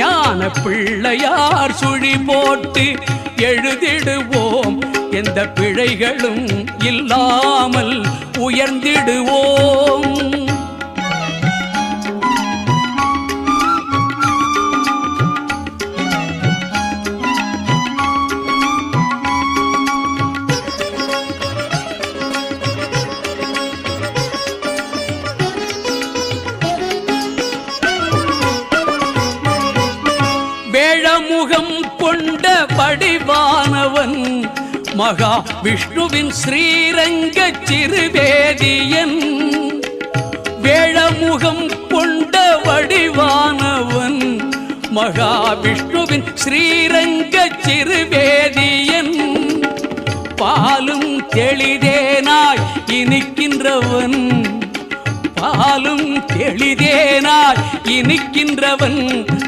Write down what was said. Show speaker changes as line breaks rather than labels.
ஞான பிள்ளையார் சுழி போட்டு எழுதிடுவோம். எந்த பிழைகளும் இல்லாமல் உயர்ந்திடுவோம். வேழமுகம் கொண்ட வடிவானவன் மகா விஷ்ணுவின் ஸ்ரீரங்க சிறுவேதியன். வேழமுகம் கொண்ட வடிவானவன் மகா விஷ்ணுவின் ஸ்ரீரங்க சிறுவேதியன். பாலும் தெளிதேனாய் இனிக்கின்றவன், பாலும் தெளிதேனாய் இனிக்கின்றவன்.